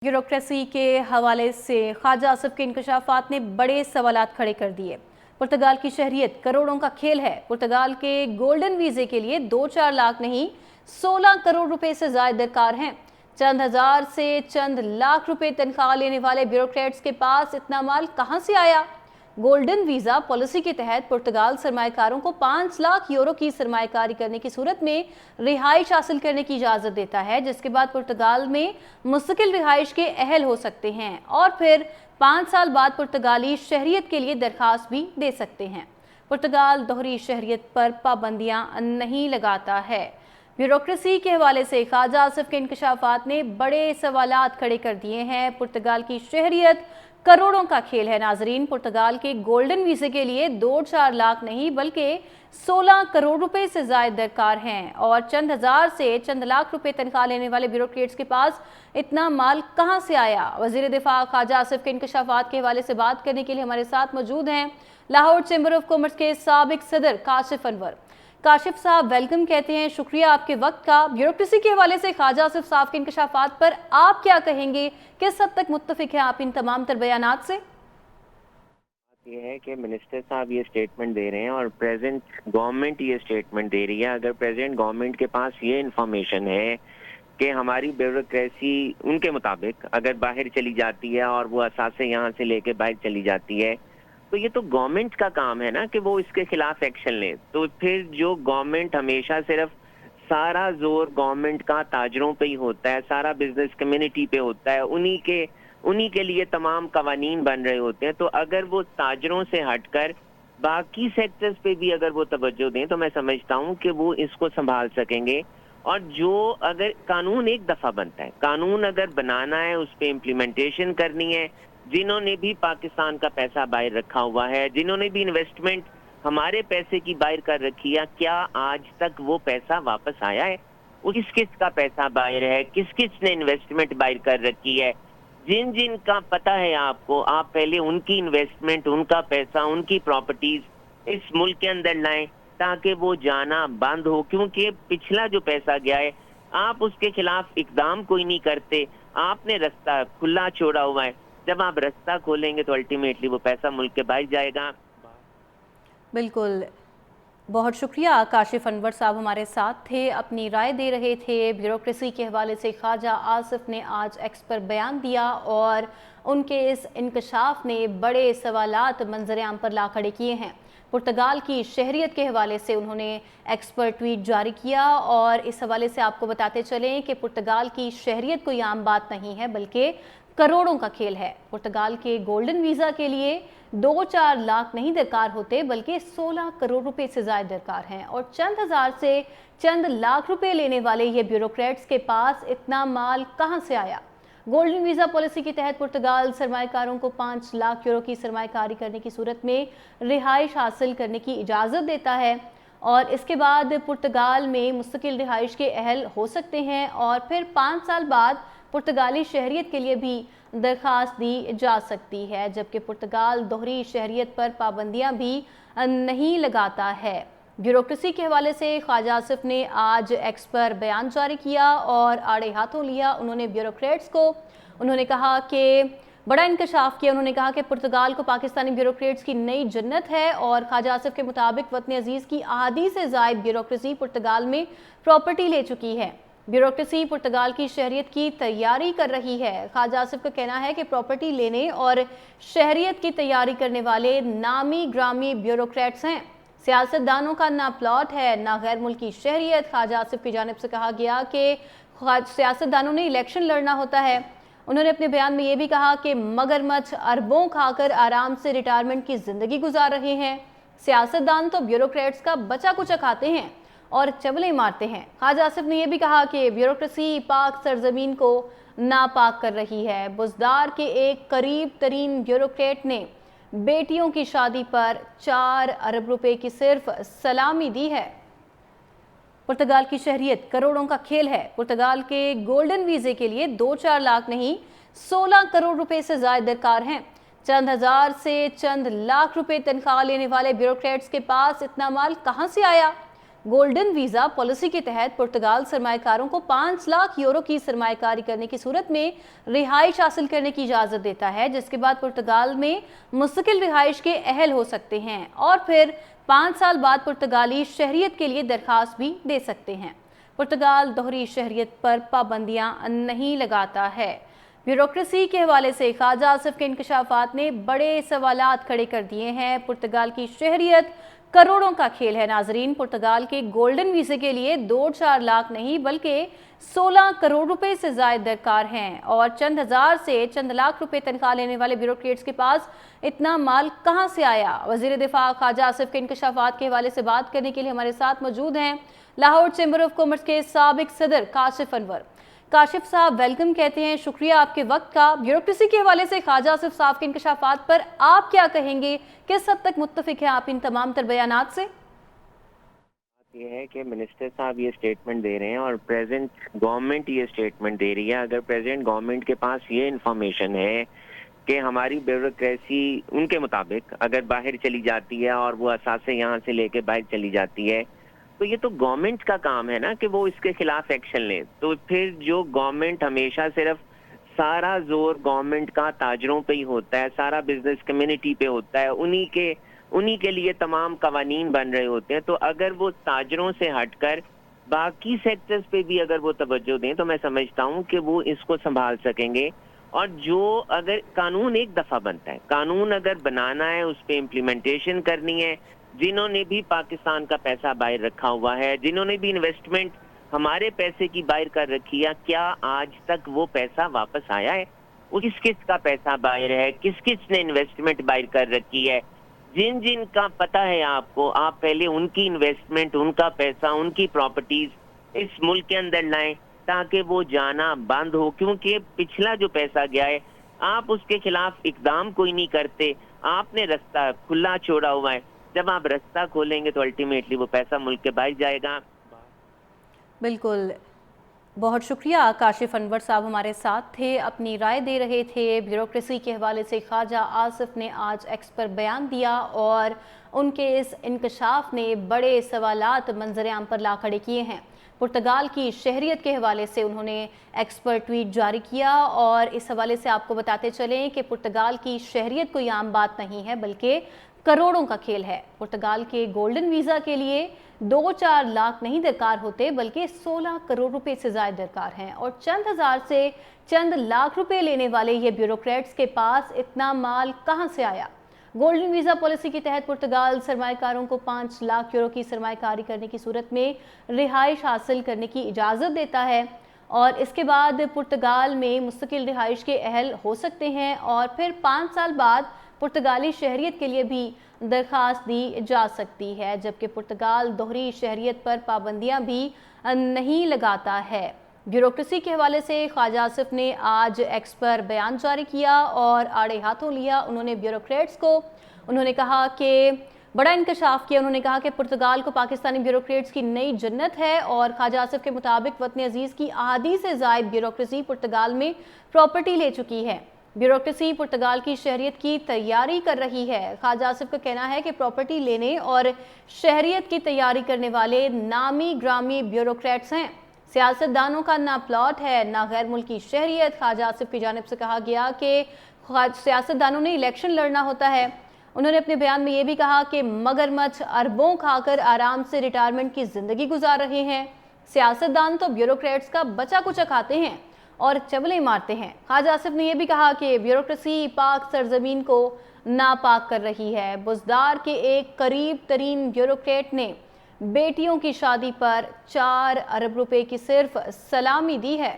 Bureaucracy के हवाले से ख्वाजा आसिफ के इंकशाफात ने बड़े सवालात खड़े कर दिए। पुर्तगाल की शहरियत करोड़ों का खेल है। पुर्तगाल के गोल्डन वीजे के लिए 2-4 लाख नहीं 16 करोड़ रुपए से ज्यादा दरकार हैं। चंद हजार से चंद लाख रुपए तनख्वाह लेने वाले ब्यूरोक्रेट्स के पास इतना माल कहां से आया? गोल्डन वीज़ा पॉलिसी के तहत पुर्तगाल सरमाएकारों को 5 लाख यूरो की सरमाएकारी करने की सूरत में रिहाइश हासिल करने की इजाज़त देता है, जिसके बाद पुर्तगाल में मुस्तकिल रिहाइश के अहल हो सकते हैं और फिर 5 साल बाद पुर्तगाली शहरियत के लिए दरखास्त भी दे सकते हैं। पुर्तगाल दोहरी शहरियत पर पाबंदियां नहीं लगाता है। ब्यूरोक्रेसी के हवाले से ख्वाजा आसिफ के इंकशाफात ने बड़े सवालात खड़े कर दिए हैं। पुर्तगाल की शहरियत करोड़ों का खेल है। नाजरीन, पुर्तगाल के गोल्डन वीजे के लिए 2-4 लाख नहीं बल्कि 16 करोड़ रुपए से ज्यादा दरकार हैं और चंद हजार से चंद लाख रुपए तनख्वाह लेने वाले ब्यूरोक्रेट्स के पास इतना माल कहां से आया? वजीर दिफा ख्वाजा आसिफ के इंकशाफात के हवाले से बात करने के लिए हमारे साथ मौजूद हैं लाहौर चैम्बर ऑफ कॉमर्स के साबिक सदर काशिफ अनवर। काशिफ साहब, वेलकम कहते हैं, शुक्रिया आपके वक्त का। ब्यूरोक्रेसी के हवाले से ख्वाजा आसिफ साहब के इंकशाफात पर आप क्या कहेंगे? किस हद तक मुत्तफिक हैं आप इन तमाम तर बयानात से? ये है कि मिनिस्टर साहब ये स्टेटमेंट दे रहे हैं और प्रेजेंट गवर्नमेंट ये स्टेटमेंट दे रही है। अगर प्रेजेंट गवर्नमेंट के पास ये इंफॉर्मेशन है कि हमारी ब्यूरोक्रेसी उनके मुताबिक अगर बाहर चली जाती है और वो असासे यहाँ से लेके बाहर चली जाती है, तो ये तो गवर्नमेंट का काम है ना कि वो इसके खिलाफ एक्शन ले। तो फिर जो गवर्नमेंट हमेशा सिर्फ सारा जोर गवर्नमेंट का ताजरों पे ही होता है, सारा बिजनेस कम्युनिटी पे होता है, उन्हीं के लिए तमाम कवानीन बन रहे होते हैं। तो अगर वो ताजरों से हटकर बाकी सेक्टर्स पे भी अगर वो तवज्जो दें तो मैं समझता हूँ कि वो इसको संभाल सकेंगे। और जो अगर कानून एक दफा बनता है, कानून अगर बनाना है, उस पर इम्प्लीमेंटेशन करनी है, जिन्होंने भी पाकिस्तान का पैसा बाहर रखा हुआ है, जिन्होंने भी इन्वेस्टमेंट हमारे पैसे की बाहर कर रखी है, क्या आज तक वो पैसा वापस आया है? किस किस का पैसा बाहर है, किस किस ने इन्वेस्टमेंट बाहर कर रखी है? जिन जिन का पता है आपको, आप पहले उनकी इन्वेस्टमेंट, उनका पैसा, उनकी प्रॉपर्टीज इस मुल्क के अंदर लाएं ताकि वो जाना बंद हो। क्योंकि पिछला जो पैसा गया है, आप उसके खिलाफ इकदाम कोई नहीं करते, आपने रास्ता खुला छोड़ा हुआ है। जब आप रास्ता खोलेंगे तो अल्टीमेटली वो पैसा मुल्क के बाहर जाएगा। बिल्कुल, बहुत शुक्रिया। काशिफ अनवर साहब हमारे साथ थे, अपनी राय दे रहे थे। ब्यूरोक्रेसी के हवाले से ख्वाजा आसिफ ने आज एक्स पर बयान दिया और उनके इस इंकशाफ ने बड़े सवालात मंजर-ए-आम पर ला खड़े किए हैं। पुर्तगाल की शहरियत के हवाले से उन्होंने एक्स पर ट्वीट जारी किया और इस हवाले से आपको बताते चलें कि पुर्तगाल की शहरियत कोई आम बात नहीं है बल्कि करोड़ों का खेल है। पुर्तगाल के गोल्डन वीज़ा के लिए 2-4 लाख नहीं दरकार होते बल्कि 16 करोड़ रुपए से ज्यादा दरकार हैं और चंद हजार से चंद लाख रुपए लेने वाले ये ब्यूरोक्रेट्स के पास इतना माल कहां से आया? गोल्डन वीज़ा पॉलिसी के तहत पुर्तगाल सरमाएकारों को 5 लाख यूरो की सरमाएकारी करने की सूरत में रिहाइश हासिल करने की इजाज़त देता है और इसके बाद पुर्तगाल में मुस्तकिल रिहाइश के अहल हो सकते हैं और फिर 5 साल बाद पुर्तगाली शहरियत के लिए भी दरखास्त दी जा सकती है, जबकि पुर्तगाल दोहरी शहरियत पर पाबंदियां भी नहीं लगाता है। ब्यूरोक्रेसी के हवाले से ख्वाजा आसिफ ने आज एक्स पर बयान जारी किया और आड़े हाथों लिया। उन्होंने ब्यूरोक्रेट्स को उन्होंने कहा कि बड़ा इंकशाफ किया। उन्होंने कहा कि पुर्तगाल को पाकिस्तानी ब्यूरोक्रेट्स की नई जन्नत है और ख्वाजा आसिफ के मुताबिक वतन अजीज़ की आधी से ज़ायद ब्यूरोक्रेसी पुर्तगाल में प्रॉपर्टी ले चुकी है। ब्यूरोक्रेसी पुर्तगाल की शहरियत की तैयारी कर रही है। ख्वाजा आसिफ का कहना है कि प्रॉपर्टी लेने और शहरियत की तैयारी करने वाले नामी ग्रामी ब्यूरोक्रेट्स हैं। सियासतदानों का ना प्लॉट है ना गैर मुल्की शहरियत। ख्वाजा आसिफ की जानिब से कहा गया कि सियासतदानों ने इलेक्शन लड़ना होता है। उन्होंने अपने बयान में ये भी कहा कि मगरमच्छ अरबों खाकर आराम से रिटायरमेंट की जिंदगी गुजार रहे हैं। सियासतदान तो ब्यूरोक्रेट्स का बचा कुचा खाते हैं और चबले मारते हैं। ख्वाजा आसिफ ने यह भी कहा कि ब्यूरोक्रेसी पाक सरजमीन को नापाक कर रही है। बुज़दार के एक करीब तरीन ब्यूरोक्रेट ने बेटियों की शादी पर 4 अरब रुपए की सिर्फ सलामी दी है। पुर्तगाल की शहरियत करोड़ों का खेल है। पुर्तगाल के गोल्डन वीजे के लिए 2-4 लाख नहीं 16 करोड़ रुपए से ज्यादा दरकार हैं। चंद हजार से चंद लाख रुपए तनख्वाह लेने वाले ब्यूरोक्रेट्स के पास इतना माल कहां से आया? गोल्डन वीज़ा पॉलिसी के तहत पुर्तगाल सरमाएकारों को 5 लाख यूरो की सरमाएकारी करने की सूरत में रिहाइश हासिल करने की इजाज़त देता है, जिसके बाद पुर्तगाल में मुस्तकिल रिहाइश के अहल हो सकते हैं और फिर 5 साल बाद पुर्तगाली शहरियत के लिए दरखास्त भी दे सकते हैं। पुर्तगाल दोहरी शहरियत पर पाबंदियां नहीं लगाता है। ब्यूरोक्रेसी के हवाले से ख्वाजा आसिफ के इंकशाफात ने बड़े सवालात खड़े कर दिए हैं। पुर्तगाल की शहरियत करोड़ों का खेल है। नाजरीन, पुर्तगाल के गोल्डन वीज़े के लिए 2-4 लाख नहीं बल्कि 16 करोड़ रुपए से ज़ायद दरकार हैं और चंद हज़ार से चंद लाख रुपए तनख्वाह लेने वाले ब्यूरोक्रेट्स के पास इतना माल कहां से आया? वज़ीर दिफा ख्वाजा आसिफ के इंकशाफात के हवाले से बात करने के लिए हमारे साथ मौजूद हैं लाहौर चैम्बर ऑफ कॉमर्स के साबिक सदर काशिफ अनवर। काशिफ साहब, वेलकम कहते हैं, शुक्रिया आपके वक्त का। ब्यूरोक्रेसी के हवाले से ख्वाजा आसिफ साहब के इंकशाफात पर आप क्या कहेंगे? किस हद तक मुत्तफिक हैं आप इन तमाम तर बयानात से? ये है कि मिनिस्टर साहब ये स्टेटमेंट दे रहे हैं और प्रेजेंट गवर्नमेंट ये स्टेटमेंट दे रही है। अगर प्रेजेंट गवर्नमेंट के पास ये इंफॉर्मेशन है कि हमारी ब्यूरोक्रेसी उनके मुताबिक अगर बाहर चली जाती है और वो असासे यहाँ से लेके बाहर चली जाती है, तो ये तो गवर्नमेंट का काम है ना कि वो इसके खिलाफ एक्शन ले। तो फिर जो गवर्नमेंट हमेशा सिर्फ सारा जोर गवर्नमेंट का ताजरों पे ही होता है, सारा बिजनेस कम्युनिटी पे होता है, उन्हीं के लिए तमाम कवानीन बन रहे होते हैं। तो अगर वो ताजरों से हटकर बाकी सेक्टर्स पे भी अगर वो तवज्जो दें तो मैं समझता हूँ कि वो इसको संभाल सकेंगे। और जो अगर कानून एक दफा बनता है, कानून अगर बनाना है, उस पर इम्प्लीमेंटेशन करनी है। जिन्होंने भी पाकिस्तान का पैसा बाहर रखा हुआ है, जिन्होंने भी इन्वेस्टमेंट हमारे पैसे की बाहर कर रखी है, क्या आज तक वो पैसा वापस आया है? वो किस किस का पैसा बाहर है, किस किस ने इन्वेस्टमेंट बाहर कर रखी है? जिन जिन का पता है आपको, आप पहले उनकी इन्वेस्टमेंट, उनका पैसा, उनकी प्रॉपर्टीज इस मुल्क के अंदर लाएं ताकि वो जाना बंद हो। क्योंकि पिछला जो पैसा गया है, आप उसके खिलाफ इकदाम कोई नहीं करते, आपने रास्ता खुला छोड़ा हुआ है। जब आप रास्ता खोलेंगे तो अल्टीमेटली वो पैसा मुल्क के बाहर जाएगा। बिल्कुल, बहुत शुक्रिया। काशिफ अनवर साहब हमारे साथ थे, अपनी राय दे रहे थे। ब्यूरोक्रेसी के हवाले से ख्वाजा आसिफ ने आज एक्स पर बयान दिया और उनके इस इंकशाफ ने बड़े सवालात मंजर-ए-आम पर ला खड़े किए हैं। पुर्तगाल की शहरियत के हवाले से उन्होंने एक्स पर ट्वीट जारी किया और इस हवाले से आपको बताते चलें कि पुर्तगाल की शहरियत कोई आम बात नहीं है बल्कि करोड़ों का खेल है। पुर्तगाल के गोल्डन वीज़ा के लिए 2-4 लाख नहीं दरकार होते बल्कि 16 करोड़ रुपए से ज़्यादा दरकार हैं और चंद हज़ार से चंद लाख रुपए लेने वाले ये ब्यूरोक्रेट्स के पास इतना माल कहां से आया? गोल्डन वीज़ा पॉलिसी के तहत पुर्तगाल सरमाएकारों को 5 लाख यूरो की सरमाएकारी करने की सूरत में रिहाइश हासिल करने की इजाज़त देता है और इसके बाद पुर्तगाल में मुस्तकिल रिहाइश के अहल हो सकते हैं और फिर 5 साल बाद पुर्तगाली शहरियत के लिए भी दरख्वास्त दी जा सकती है, जबकि पुर्तगाल दोहरी शहरियत पर पाबंदियां भी नहीं लगाता है। ब्यूरोक्रेसी के हवाले से ख्वाजा आसिफ ने आज एक्स पर बयान जारी किया और आड़े हाथों लिया उन्होंने ब्यूरोक्रेट्स को। उन्होंने कहा कि बड़ा इंकशाफ किया। उन्होंने कहा कि पुर्तगाल को पाकिस्तानी ब्यूरोक्रेट्स की नई जन्नत है और ख्वाजा आसिफ के मुताबिक वतन अजीज़ की आधी से ज़ायद ब्यूरोक्रेसी पुर्तगाल में प्रॉपर्टी ले चुकी है। ब्यूरोक्रेसी पुर्तगाल की शहरियत की तैयारी कर रही है। ख्वाजा आसिफ का कहना है कि प्रॉपर्टी लेने और शहरियत की तैयारी करने वाले नामी ग्रामी ब्यूरोक्रेट्स हैं। सियासतदानों का ना प्लॉट है ना गैर मुल्की शहरियत। ख्वाजा आसिफ की जानिब से कहा गया कि सियासतदानों ने इलेक्शन लड़ना होता है। उन्होंने अपने बयान में ये भी कहा कि मगरमच्छ अरबों खाकर आराम से रिटायरमेंट की जिंदगी गुजार रहे हैं। सियासतदान तो ब्यूरोक्रेट्स का बचा कुचा खाते हैं और चबले मारते हैं। ख्वाजा आसिफ ने यह भी कहा कि ब्यूरोक्रेसी पाक सरजमीन को नापाक कर रही है। बुज़दार के एक करीब तरीन ब्यूरोक्रेट ने बेटियों की शादी पर 4 अरब रुपए की सिर्फ सलामी दी है।